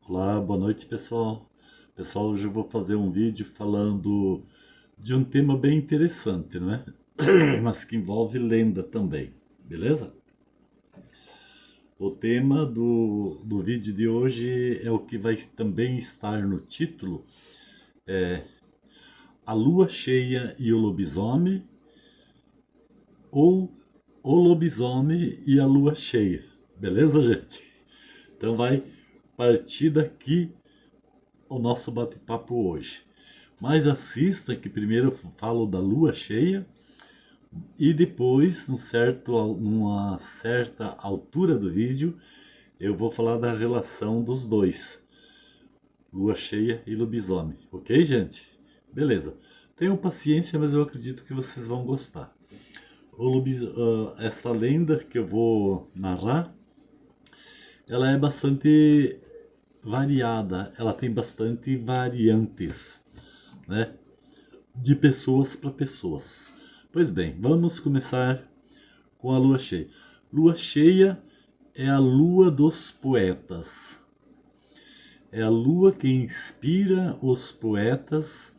Olá, boa noite pessoal. Pessoal, hoje eu vou fazer um vídeo falando de um tema bem interessante, né? Mas que envolve lenda também, beleza? O tema do vídeo de hoje é o que vai também estar no título: A Lua Cheia e o Lobisomem, ou O Lobisomem e a Lua Cheia, beleza, gente? Então vai partir daqui o nosso bate-papo hoje. Mas assista que primeiro eu falo da lua cheia e depois, numa certa altura do vídeo, eu vou falar da relação dos dois, lua cheia e lobisomem. Ok, gente? Beleza. Tenham paciência, mas eu acredito que vocês vão gostar. Essa lenda que eu vou narrar, ela é bastante variada, ela tem bastante variantes, né? De pessoas para pessoas. Pois bem, vamos começar com a lua cheia. Lua cheia é a lua dos poetas. É a lua que inspira os poetas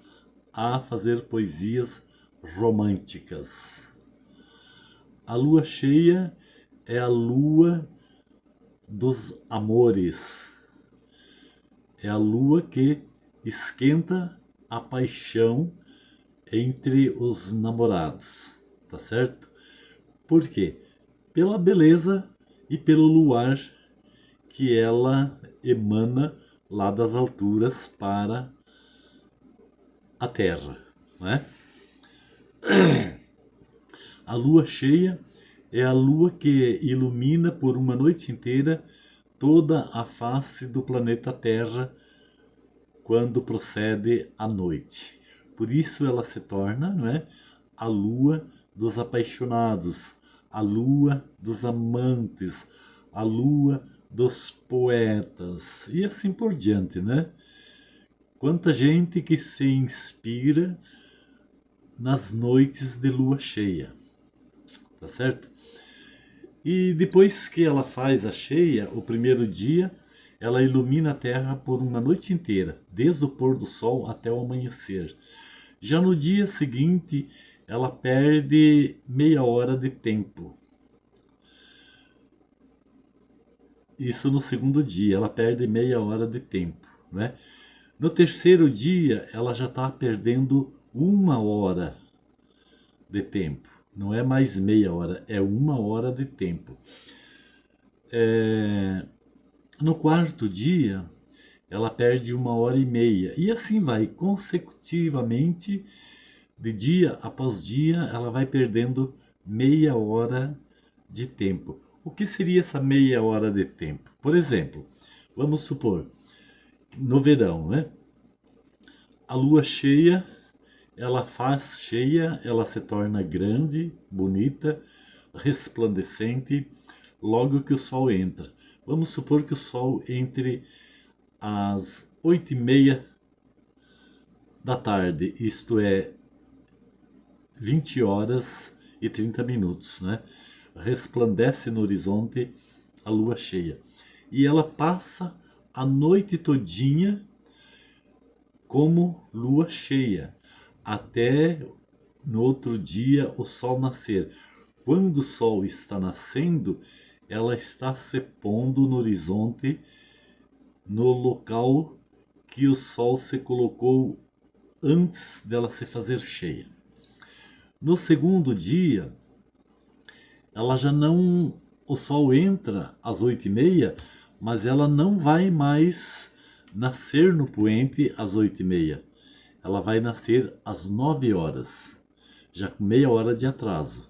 a fazer poesias românticas. A lua cheia é a lua dos amores. É a lua que esquenta a paixão entre os namorados, tá certo? Por quê? Pela beleza e pelo luar que ela emana lá das alturas para a Terra, né? A lua cheia é a lua que ilumina por uma noite inteira toda a face do planeta Terra quando procede a noite. Por isso ela se torna, não é, a lua dos apaixonados, a lua dos amantes, a lua dos poetas e assim por diante, né? Quanta gente que se inspira nas noites de lua cheia, tá certo? E depois que ela faz a cheia, o primeiro dia, ela ilumina a terra por uma noite inteira, desde o pôr do sol até o amanhecer. Já no dia seguinte, ela perde meia hora de tempo. Isso no segundo dia, ela perde meia hora de tempo, né? No terceiro dia, ela já está perdendo uma hora de tempo. Não é mais meia hora, é uma hora de tempo. No quarto dia, ela perde uma hora e meia. E assim vai, consecutivamente, de dia após dia, ela vai perdendo meia hora de tempo. O que seria essa meia hora de tempo? Por exemplo, vamos supor, no verão, né? A lua cheia, ela faz cheia, ela se torna grande, bonita, resplandecente, logo que o sol entra. Vamos supor que o sol entre às 8h30 da tarde, isto é 20 horas e 30 minutos, né? Resplandece no horizonte a lua cheia. E ela passa a noite todinha como lua cheia, até no outro dia o sol nascer. Quando o sol está nascendo, ela está se pondo no horizonte, no local que o sol se colocou antes dela se fazer cheia. No segundo dia, ela já não. O sol entra às 8h30, mas ela não vai mais nascer no poente às 8h30. Ela vai nascer às 9 horas, já com meia hora de atraso.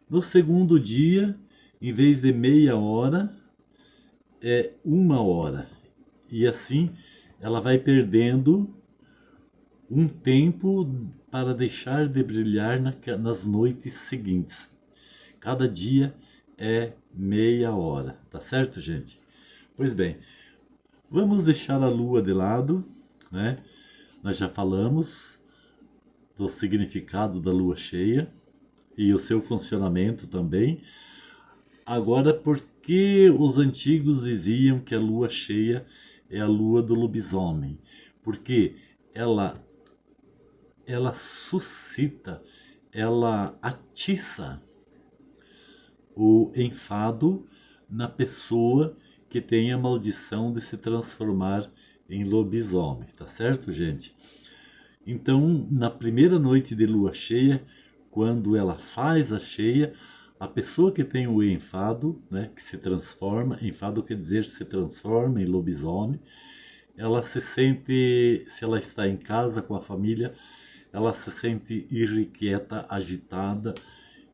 No segundo dia, em vez de meia hora, é uma hora. E assim ela vai perdendo um tempo para deixar de brilhar nas noites seguintes. Cada dia é meia hora, tá certo, gente? Pois bem, vamos deixar a lua de lado, né? Nós já falamos do significado da lua cheia e o seu funcionamento também. Agora, por que os antigos diziam que a lua cheia é a lua do lobisomem, porque ela suscita, ela atiça o enfado na pessoa que tem a maldição de se transformar em lobisomem, tá certo, gente? Então, na primeira noite de lua cheia, quando ela faz a cheia, a pessoa que tem o enfado, né, que se transforma, enfado quer dizer se transforma em lobisomem, ela se sente, se ela está em casa com a família, ela se sente irrequieta, agitada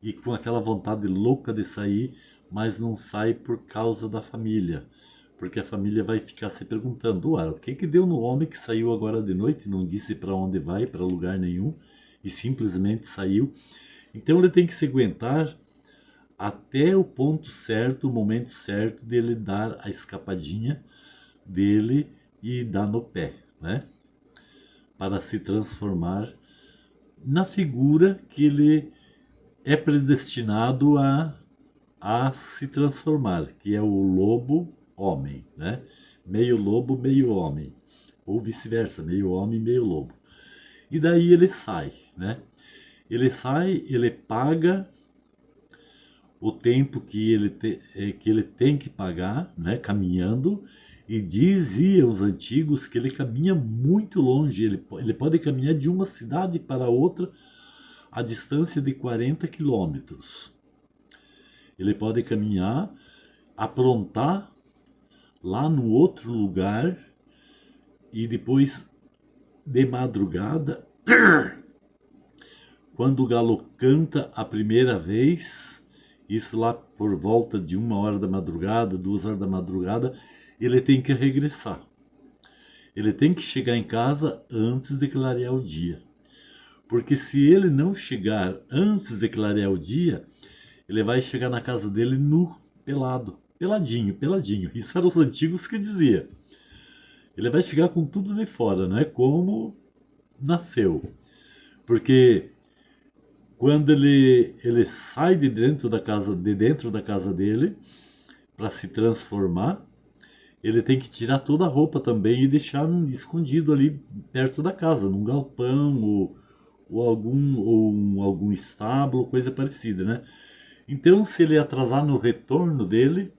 e com aquela vontade louca de sair, mas não sai por causa da família. Porque a família vai ficar se perguntando, o que que deu no homem que saiu agora de noite, não disse para onde vai, para lugar nenhum, e simplesmente saiu. Então ele tem que se aguentar até o ponto certo, o momento certo dele dar a escapadinha dele e dar no pé, né? Para se transformar na figura que ele é predestinado a se transformar, que é o lobo homem, né? Meio lobo, meio homem, ou vice-versa, meio homem, meio lobo. E daí ele sai, né? Ele sai, ele paga o tempo que ele tem que pagar, né? Caminhando, e diziam os antigos que ele caminha muito longe, ele pode caminhar de uma cidade para outra a distância de 40 quilômetros. Ele pode caminhar, aprontar lá no outro lugar e depois de madrugada, quando o galo canta a primeira vez, isso lá por volta de 1 hora da madrugada, 2 horas da madrugada, ele tem que regressar. Ele tem que chegar em casa antes de clarear o dia. Porque se ele não chegar antes de clarear o dia, ele vai chegar na casa dele nu, pelado, peladinho, peladinho. Isso eram os antigos que dizia. Ele vai chegar com tudo de fora, não é como nasceu. Porque quando ele sai de dentro da casa dele para se transformar, ele tem que tirar toda a roupa também e deixar escondido ali perto da casa, num galpão ou algum estábulo, coisa parecida, né? Então, se ele atrasar no retorno dele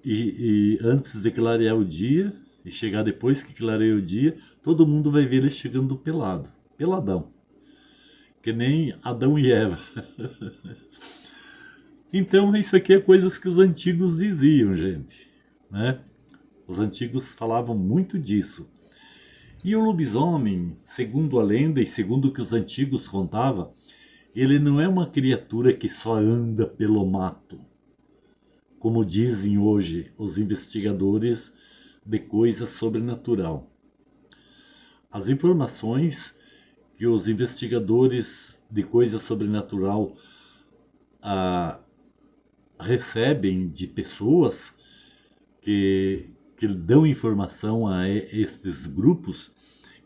e antes de clarear o dia e chegar depois que clareia o dia, todo mundo vai ver ele chegando pelado, peladão, que nem Adão e Eva. Então, isso aqui é coisas que os antigos diziam, gente, né? Os antigos falavam muito disso. E o lobisomem, segundo a lenda e segundo o que os antigos contavam, ele não é uma criatura que só anda pelo mato, como dizem hoje os investigadores de coisa sobrenatural. As informações que os investigadores de coisa sobrenatural recebem de pessoas que dão informação a estes grupos,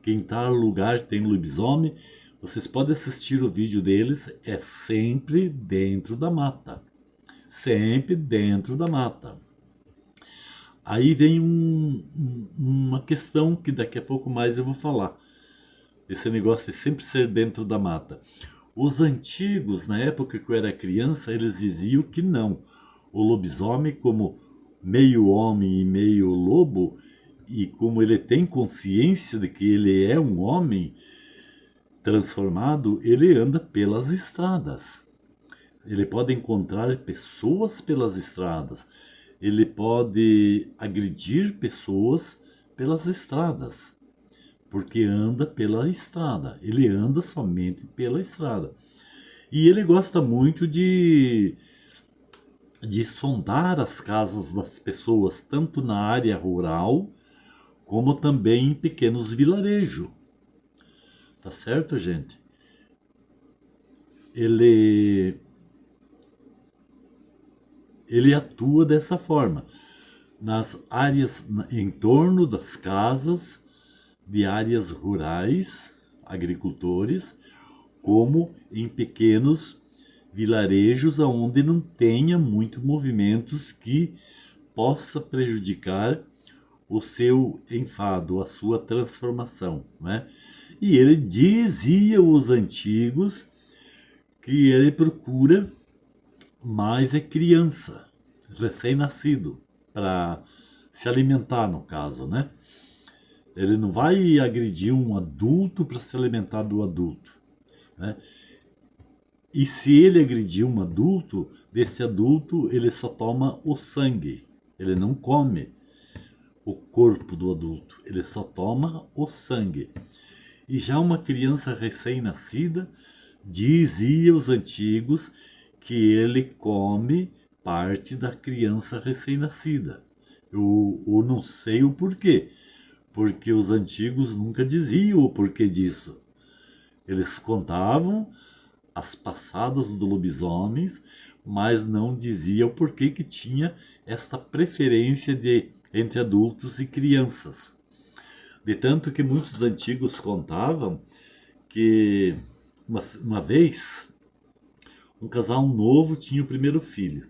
que em tal lugar tem lobisomem, vocês podem assistir o vídeo deles, é sempre dentro da mata. Sempre dentro da mata. Aí vem uma questão que daqui a pouco mais eu vou falar. Esse negócio de sempre ser dentro da mata. Os antigos, na época que eu era criança, eles diziam que não. O lobisomem, como meio homem e meio lobo, e como ele tem consciência de que ele é um homem transformado, ele anda pelas estradas. Ele pode encontrar pessoas pelas estradas. Ele pode agredir pessoas pelas estradas. Porque anda pela estrada. Ele anda somente pela estrada. E ele gosta muito de sondar as casas das pessoas, tanto na área rural, como também em pequenos vilarejos. Tá certo, gente? Ele atua dessa forma, nas áreas em torno das casas, de áreas rurais, agricultores, como em pequenos vilarejos onde não tenha muito movimentos que possa prejudicar o seu enfado, a sua transformação, né? E ele dizia aos antigos que ele procura mais é criança, recém-nascido, para se alimentar, no caso, né? Ele não vai agredir um adulto para se alimentar do adulto, né? E se ele agredir um adulto, desse adulto ele só toma o sangue, ele não come o corpo do adulto, ele só toma o sangue. E já uma criança recém-nascida, dizia os antigos que ele come parte da criança recém-nascida. Eu não sei o porquê, porque os antigos nunca diziam o porquê disso. Eles contavam as passadas do lobisomem, mas não diziam o porquê que tinha esta preferência entre adultos e crianças. De tanto que muitos antigos contavam que uma vez um casal novo tinha o primeiro filho.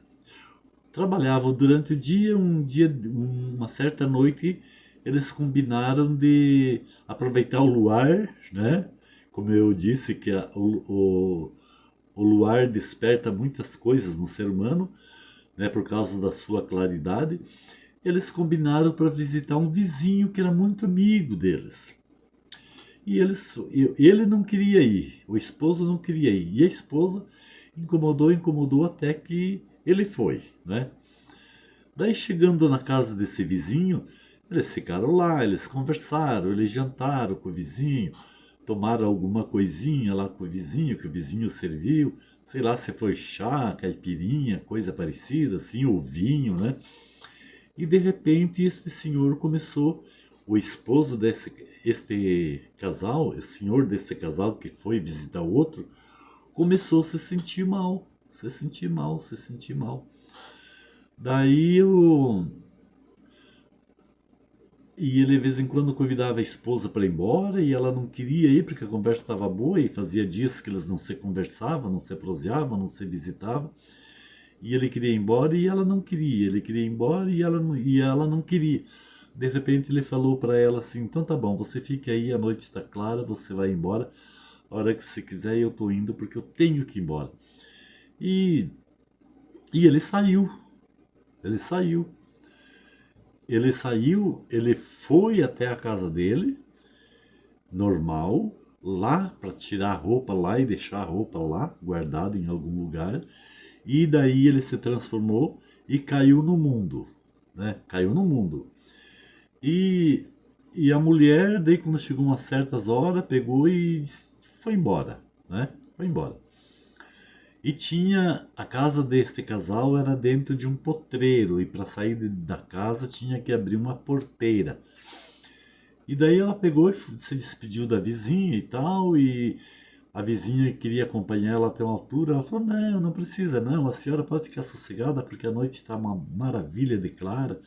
Trabalhavam durante o dia, uma certa noite, eles combinaram de aproveitar o luar, né? Como eu disse, que o luar desperta muitas coisas no ser humano, né? Por causa da sua claridade. Eles combinaram para visitar um vizinho que era muito amigo deles. E ele não queria ir, o esposo não queria ir. E a esposa incomodou até que ele foi, né? Daí chegando na casa desse vizinho, eles ficaram lá, eles conversaram, eles jantaram com o vizinho, tomaram alguma coisinha lá com o vizinho, que o vizinho serviu, sei lá se foi chá, caipirinha, coisa parecida, assim, ou vinho, né? E de repente este senhor começou, o esposo este casal, o senhor desse casal que foi visitar o outro, começou a se sentir mal, se sentir mal, se sentir mal. Daí e ele de vez em quando convidava a esposa para ir embora e ela não queria ir porque a conversa estava boa e fazia dias que eles não se conversavam, não se proseavam, não se visitavam. E ele queria ir embora e ela não queria. Ele queria ir embora e ela não queria. De repente ele falou para ela assim: então tá bom, você fica aí, a noite está clara, você vai embora. A hora que você quiser eu tô indo porque eu tenho que ir embora. E, e ele saiu. Ele saiu. Ele saiu, ele foi até a casa dele, normal, lá para tirar a roupa lá e deixar a roupa lá, guardada em algum lugar. E daí ele se transformou e caiu no mundo, né? Caiu no mundo. E, e a mulher, daí quando chegou umas certas horas, pegou e foi embora, né? Foi embora. E tinha, a casa desse casal era dentro de um potreiro, e para sair da casa tinha que abrir uma porteira. E daí ela pegou e se despediu da vizinha e tal, e a vizinha queria acompanhar ela até uma altura. Ela falou: não, não precisa não, a senhora pode ficar sossegada porque a noite está uma maravilha de clara,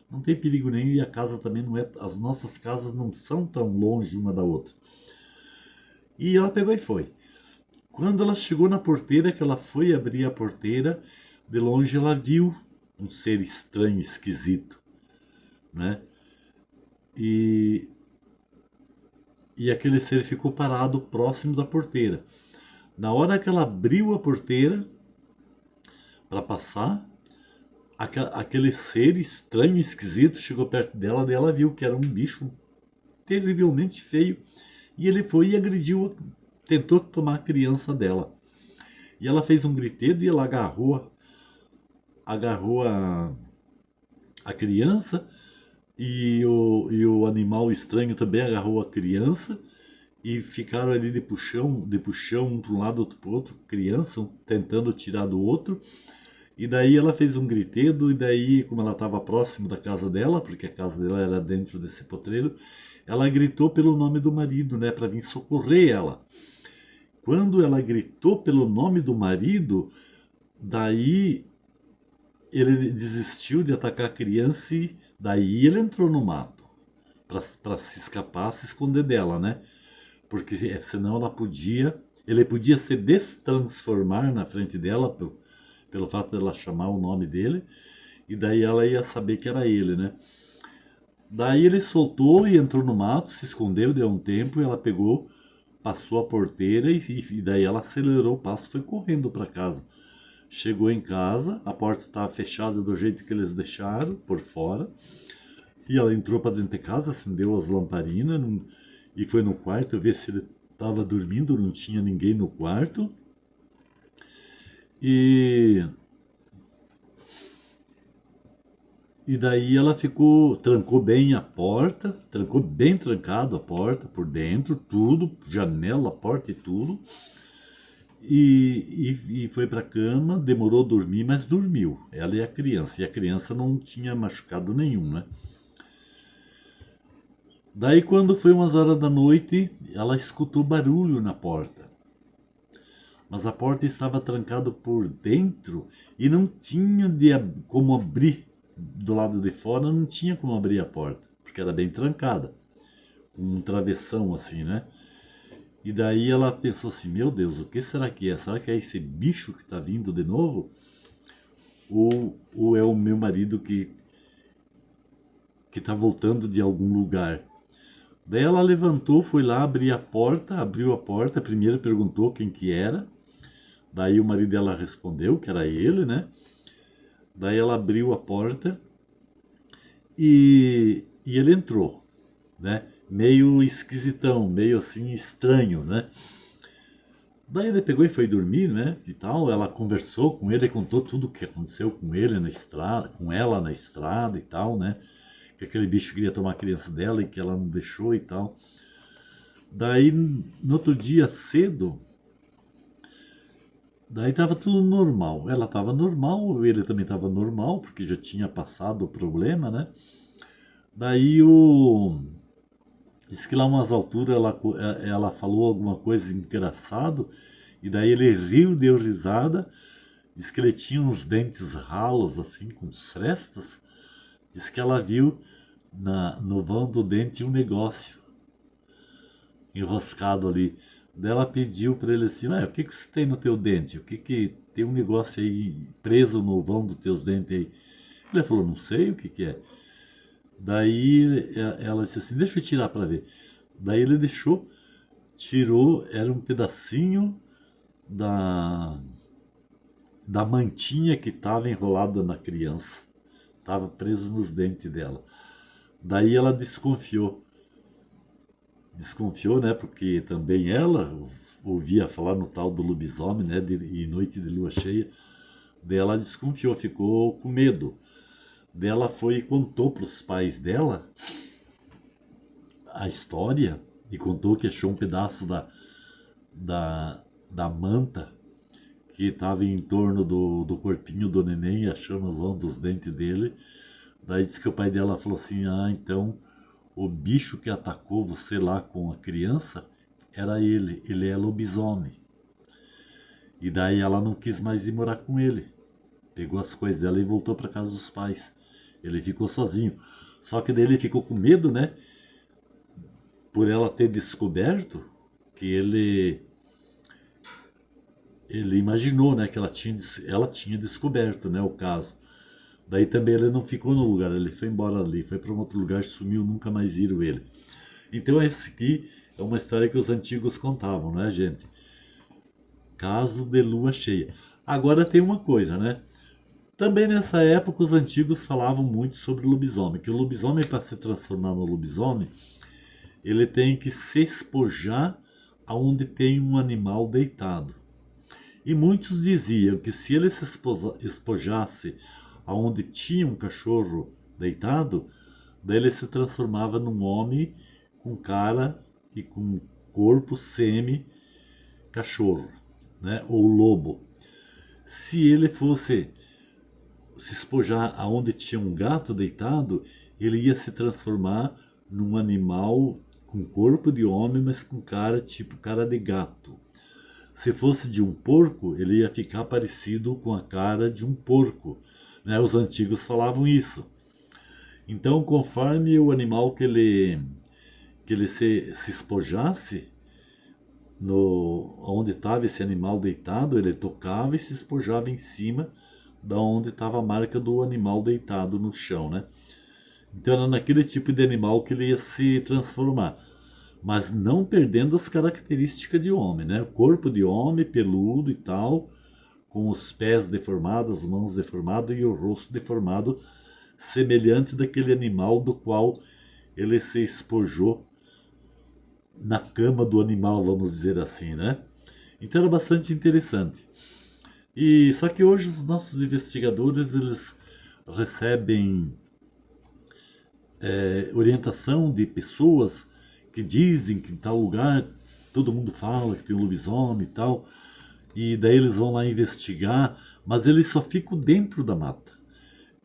não tem perigo nenhum e a casa também não é, as nossas casas não são tão longe uma da outra. E ela pegou e foi. Quando ela chegou na porteira, que ela foi abrir a porteira, de longe ela viu um ser estranho, esquisito, né? E, e aquele ser ficou parado próximo da porteira. Na hora que ela abriu a porteira para passar, aquele ser estranho, esquisito, chegou perto dela e ela viu que era um bicho terrivelmente feio. E ele foi e agrediu, tentou tomar a criança dela. E ela fez um griteiro e ela agarrou a criança e o animal estranho também agarrou a criança e ficaram ali de puxão um para um lado, outro para o outro, criança, um tentando tirar do outro. E daí ela fez um griteiro, e daí, como ela estava próximo da casa dela, porque a casa dela era dentro desse potreiro, ela gritou pelo nome do marido, né, para vir socorrer ela. Quando ela gritou pelo nome do marido, daí ele desistiu de atacar a criança e daí ele entrou no mato para se escapar, se esconder dela, né? Porque senão ele podia se destransformar na frente dela pelo fato dela chamar o nome dele e daí ela ia saber que era ele, né? Daí ele soltou e entrou no mato, se escondeu, deu um tempo, e ela pegou, passou a porteira e daí ela acelerou o passo e foi correndo para casa. Chegou em casa, a porta estava fechada do jeito que eles deixaram, por fora. E ela entrou para dentro de casa, acendeu as lamparinas e foi no quarto ver se ele estava dormindo, não tinha ninguém no quarto. E, e daí ela ficou, trancou bem a porta, trancou bem trancado a porta por dentro, tudo, janela, porta e tudo. E foi para a cama, demorou a dormir, mas dormiu. Ela e a criança. E a criança não tinha machucado nenhum, né? Daí, quando foi umas horas da noite, ela escutou barulho na porta. Mas a porta estava trancada por dentro e não tinha como abrir do lado de fora, não tinha como abrir a porta, porque era bem trancada, com um travessão assim, né? E daí ela pensou assim: meu Deus, o que será que é? Será que é esse bicho que está vindo de novo? Ou é o meu marido que está voltando de algum lugar? Daí ela levantou, foi lá abrir a porta, abriu a porta, primeiro perguntou quem que era. Daí o marido dela respondeu que era ele, né? Daí ela abriu a porta e ele entrou, né? Meio esquisitão, meio assim estranho, né? Daí ele pegou e foi dormir, né? E tal. Ela conversou com ele, contou tudo o que aconteceu com ele na estrada, com ela na estrada e tal, né? Que aquele bicho queria tomar a criança dela e que ela não deixou e tal. Daí no outro dia cedo, daí tava tudo normal. Ela tava normal, ele também tava normal, porque já tinha passado o problema, né? Daí o. Diz que lá umas alturas ela falou alguma coisa engraçado, e daí ele riu, deu risada. Diz que ele tinha uns dentes ralos, assim, com frestas. Diz que ela viu no vão do dente um negócio enroscado ali. Daí ela pediu para ele assim: o que que você tem no teu dente? O que que tem um negócio aí preso no vão dos teus dentes aí? Ele falou: não sei o que que é. Daí ela disse assim: deixa eu tirar para ver. Daí ele deixou, tirou, era um pedacinho da, da mantinha que estava enrolada na criança. Estava preso nos dentes dela. Daí ela desconfiou. Desconfiou, né? Porque também ela ouvia falar no tal do lobisomem, né? E noite de lua cheia. Daí ela desconfiou, ficou com medo. Daí ela foi e contou para os pais dela a história e contou que achou um pedaço da, da manta que estava em torno do corpinho do neném, achando o vão dos dentes dele. Daí disse que o pai dela falou assim: ah, então o bicho que atacou você lá com a criança era ele é lobisomem. E daí ela não quis mais ir morar com ele. Pegou as coisas dela e voltou para casa dos pais. Ele ficou sozinho. Só que daí ele ficou com medo, né? Por ela ter descoberto que ele imaginou, né, que ela tinha descoberto, né, o caso. Daí também ele não ficou no lugar, ele foi embora ali, foi para um outro lugar, sumiu, nunca mais viram ele. Então esse aqui é uma história que os antigos contavam, né, gente? Casos de lua cheia. Agora tem uma coisa, né? Também nessa época os antigos falavam muito sobre lobisomem, que o lobisomem para se transformar no lobisomem, ele tem que se espojar aonde tem um animal deitado. E muitos diziam que se ele se espojasse aonde tinha um cachorro deitado, daí ele se transformava num homem com cara e com corpo semi-cachorro, né? Ou lobo. Se ele fosse se espojar aonde tinha um gato deitado, ele ia se transformar num animal com corpo de homem, mas com cara tipo cara de gato. Se fosse de um porco, ele ia ficar parecido com a cara de um porco. Né? Os antigos falavam isso. Então, conforme o animal que ele se espojasse, onde estava esse animal deitado, ele tocava e se espojava em cima da onde estava a marca do animal deitado no chão, né? Então era naquele tipo de animal que ele ia se transformar, mas não perdendo as características de homem, né? O corpo de homem, peludo e tal, com os pés deformados, as mãos deformadas e o rosto deformado, semelhante daquele animal do qual ele se espojou na cama do animal, vamos dizer assim, né? Então era bastante interessante. E só que hoje os nossos investigadores eles recebem orientação de pessoas que dizem que em tal lugar todo mundo fala que tem um lobisomem e tal, e daí eles vão lá investigar, mas eles só ficam dentro da mata.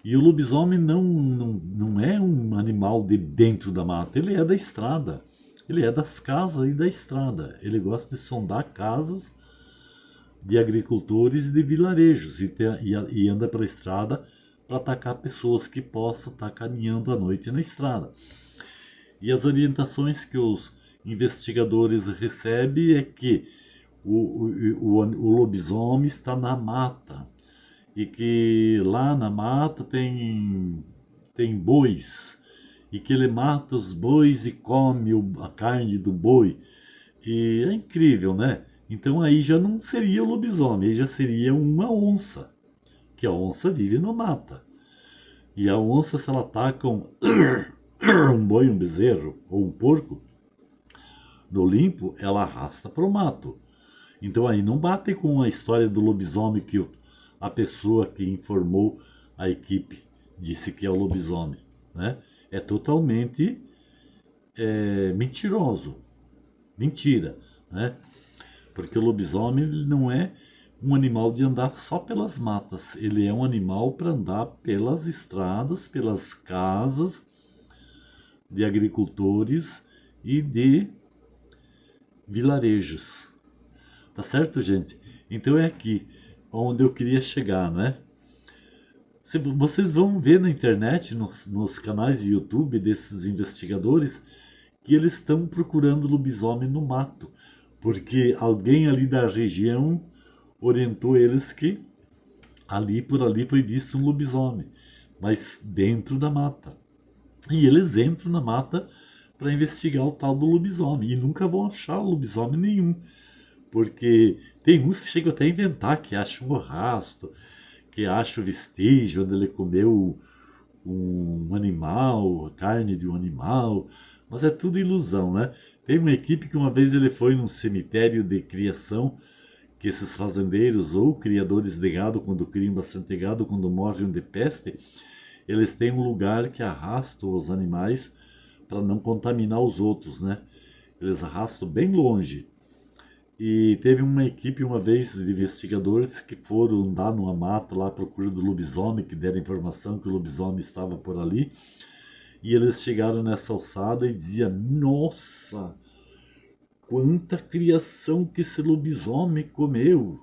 E o lobisomem não é um animal de dentro da mata, ele é da estrada. Ele é das casas e da estrada. Ele gosta de sondar casas de agricultores e de vilarejos e anda pela estrada para atacar pessoas que possam estar caminhando à noite na estrada. E as orientações que os investigadores recebem é que o lobisomem está na mata e que lá na mata tem bois e que ele mata os bois e come a carne do boi. E é incrível, né? Então aí já não seria o lobisomem, aí já seria uma onça, que a onça vive no mata. E a onça, se ela ataca um boi, um bezerro ou um porco no limpo, ela arrasta para o mato. Então aí não bate com a história do lobisomem que a pessoa que informou a equipe disse que é o lobisomem, né? É totalmente mentiroso, mentira, né? Porque o lobisomem ele não é um animal de andar só pelas matas, ele é um animal para andar pelas estradas, pelas casas de agricultores e de vilarejos. Tá certo, gente? Então é aqui onde eu queria chegar, né? Vocês vão ver na internet, nos canais de YouTube desses investigadores, que eles estão procurando lobisomem no mato, porque alguém ali da região orientou eles que ali por ali foi visto um lobisomem, mas dentro da mata. E eles entram na mata para investigar o tal do lobisomem e nunca vão achar lobisomem nenhum, porque tem uns que chegam até a inventar que acham um rastro, que acham vestígio onde ele comeu um animal, a carne de um animal, mas é tudo ilusão, né? Tem uma equipe que uma vez ele foi num cemitério de criação, que esses fazendeiros ou criadores de gado, quando criam bastante gado, quando morrem de peste, eles têm um lugar que arrastam os animais para não contaminar os outros, né? Eles arrastam bem longe. E teve uma equipe uma vez de investigadores que foram andar numa mata lá à procura do lobisomem, que deram informação que o lobisomem estava por ali. E eles chegaram nessa alçada e diziam: Nossa, quanta criação que esse lobisomem comeu!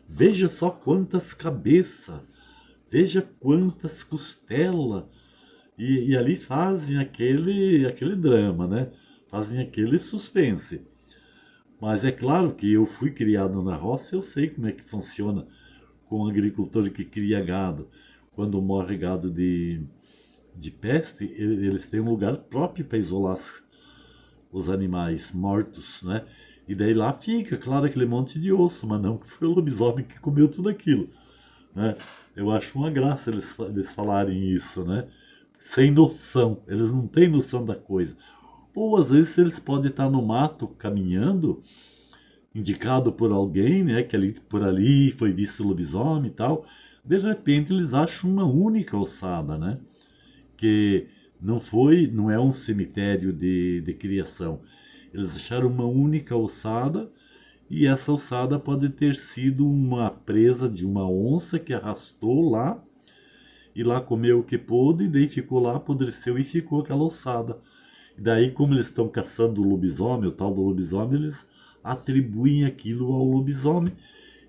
Veja só quantas cabeças, veja quantas costelas. E ali fazem aquele drama, né? Fazem aquele suspense. Mas é claro que eu fui criado na roça, eu sei como é que funciona com o agricultor que cria gado. Quando morre gado de peste, eles têm um lugar próprio para isolar os animais mortos, né? E daí lá fica, claro, aquele monte de osso, mas não que foi o lobisomem que comeu tudo aquilo, né? Eu acho uma graça eles falarem isso, né? Sem noção, eles não têm noção da coisa. Ou às vezes eles podem estar no mato caminhando, indicado por alguém, né, que ali por ali foi visto o lobisomem e tal. De repente eles acham uma única ossada, né? Que não é um cemitério de criação. Eles acharam uma única ossada e essa ossada pode ter sido uma presa de uma onça que arrastou lá e lá comeu o que pôde e daí ficou lá, apodreceu e ficou aquela ossada. E daí, como eles estão caçando o lobisomem, o tal do lobisomem, eles atribuem aquilo ao lobisomem.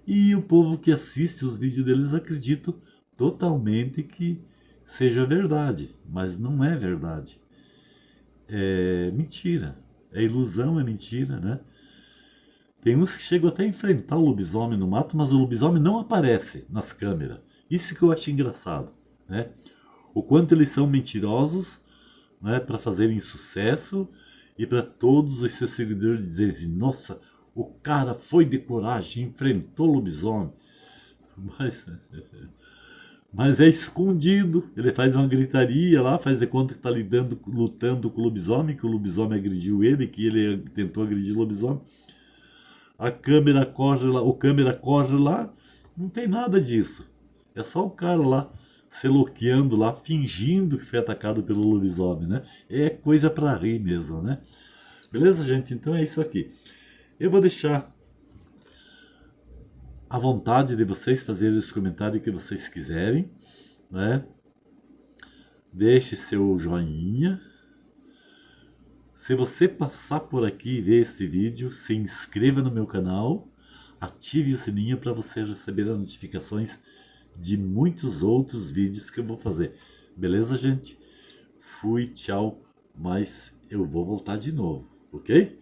E o povo que assiste os vídeos deles acredita totalmente que seja verdade, mas não é verdade. É mentira. É ilusão, é mentira, né? Tem uns que chegam até a enfrentar o lobisomem no mato, mas o lobisomem não aparece nas câmeras. Isso que eu acho engraçado, né? O quanto eles são mentirosos, né, para fazerem sucesso e para todos os seus seguidores dizerem assim, nossa, o cara foi de coragem, enfrentou o lobisomem. Mas, mas é escondido, ele faz uma gritaria lá, faz de conta que está lutando com o lobisomem, que o lobisomem agrediu ele, que ele tentou agredir o lobisomem. A câmera corre lá, o câmera corre lá, não tem nada disso. É só o cara lá se loqueando lá, fingindo que foi atacado pelo lobisomem, né? É coisa pra rir mesmo, né? Beleza, gente? Então é isso aqui. Eu vou deixar à vontade de vocês fazerem os comentários que vocês quiserem, né? Deixe seu joinha. Se você passar por aqui e ver esse vídeo, se inscreva no meu canal, ative o sininho para você receber as notificações de muitos outros vídeos que eu vou fazer. Beleza, gente? Fui, tchau, mas eu vou voltar de novo, ok?